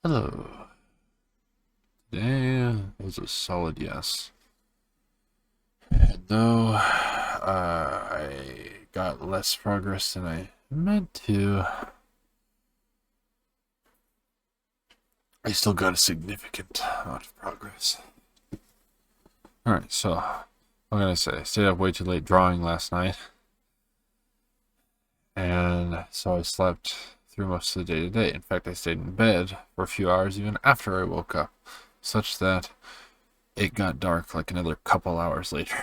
Hello. Today was a solid yes. And though I got less progress than I meant to, I still got a significant amount of progress. Alright, so I'm gonna say I stayed up way too late drawing last night. And so I slept through most of the day today. In fact, I stayed in bed for a few hours even after I woke up, such that it got dark like another couple hours later.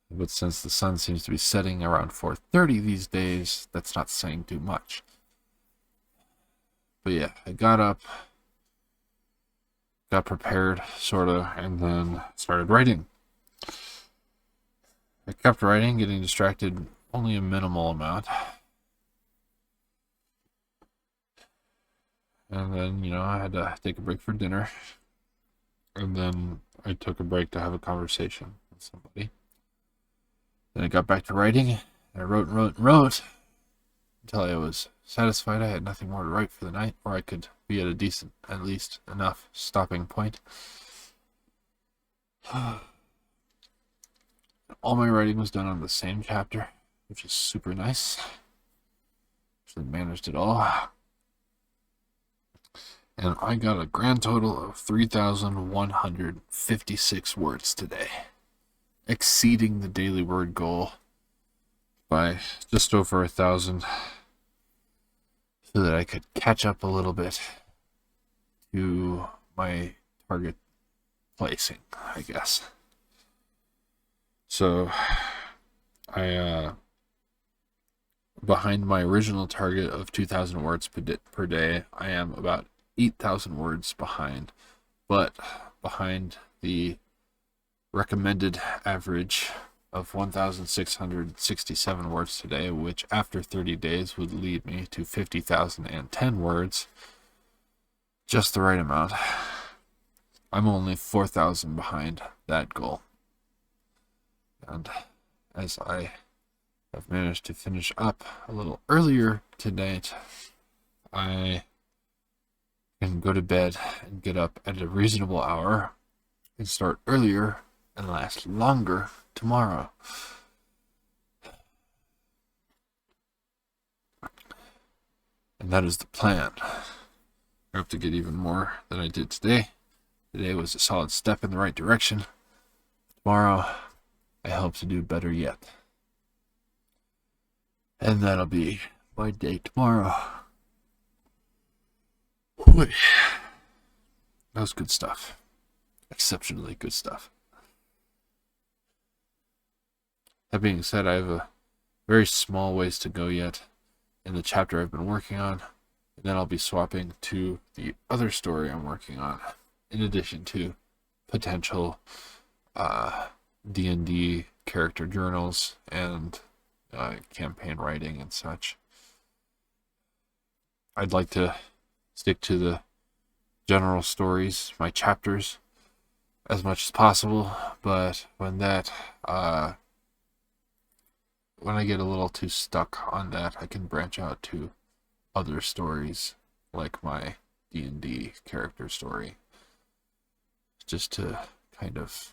But since the sun seems to be setting around 4:30 these days, that's not saying too much. But yeah, I got up, got prepared, sorta, and then started writing. I kept writing, getting distracted only a minimal amount. And then, I had to take a break for dinner. And then I took a break to have a conversation with somebody. Then I got back to writing, and I wrote and wrote and wrote until I was satisfied I had nothing more to write for the night, or I could be at a decent, at least enough stopping point. All my writing was done on the same chapter, which is super nice. Actually managed it all. And I got a grand total of 3,156 words today, exceeding the daily word goal by just over 1,000, so that I could catch up a little bit to my target placing, I guess. So I behind my original target of 2,000 words per day, I am about 8,000 words behind, but behind the recommended average of 1,667 words today, which after 30 days would lead me to 50,010 words, just the right amount. I'm only 4,000 behind that goal. And as I have managed to finish up a little earlier tonight, I can go to bed and get up at a reasonable hour and start earlier and last longer tomorrow. And that is the plan. I hope to get even more than I did today. Today was a solid step in the right direction. Tomorrow, I hope to do better yet. And that'll be my day tomorrow. That was good stuff. Exceptionally good stuff. That being said, I have a very small ways to go yet in the chapter I've been working on, and then I'll be swapping to the other story I'm working on, in addition to potential D&D character journals and campaign writing and such. I'd like to stick to the general stories, my chapters, as much as possible, but when I get a little too stuck on that, I can branch out to other stories, like my D&D character story, just to kind of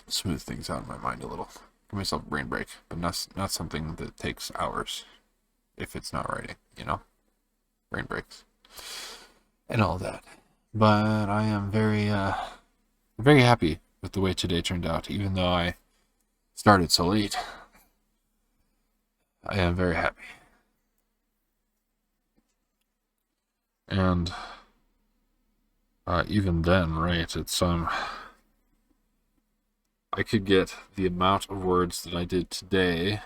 smooth things out in my mind a little. Give myself a brain break, but not something that takes hours if it's not writing, brain breaks and all that. But I am very very happy with the way today turned out, even though I started so late. I am very happy. And even then, right, it's I could get the amount of words that I did today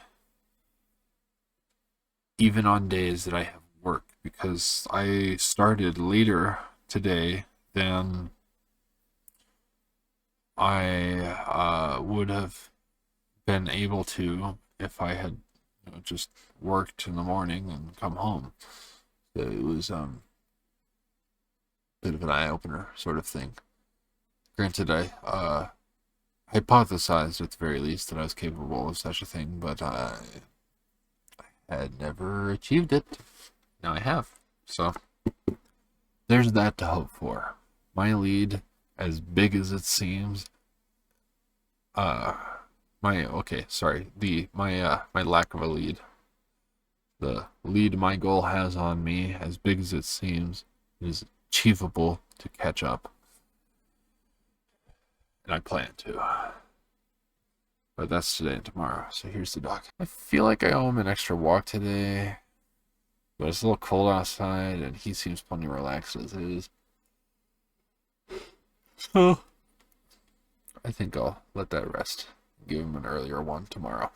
even on days that I have work, because I started later today than I would have been able to if I had just worked in the morning and come home. So it was a bit of an eye-opener sort of thing. Granted, I hypothesized at the very least that I was capable of such a thing, but I had never achieved it. Now I have. So there's that to hope for. My lead, as big as it seems, uh, my okay, sorry, my lack of a lead. The lead my goal has on me, as big as it seems, is achievable to catch up, and I plan to. But that's today and tomorrow. So here's the dog. I feel like I owe him an extra walk today, but it's a little cold outside, and he seems plenty relaxed as it is. So I think I'll let that rest. Give him an earlier one tomorrow.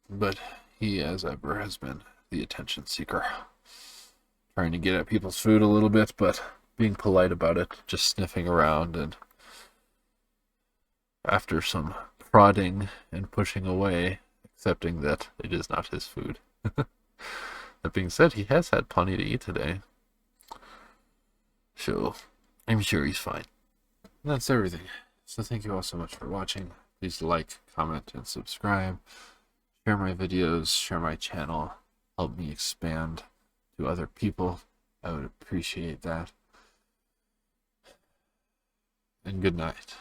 But he, as ever, has been the attention seeker. Trying to get at people's food a little bit, but being polite about it, just sniffing around, and after some prodding and pushing away, accepting that it is not his food. That being said, he has had plenty to eat today. So, I'm sure he's fine. And that's everything. So thank you all so much for watching. Please like, comment, and subscribe. Share my videos, share my channel. Help me expand to other people. I would appreciate that. And good night.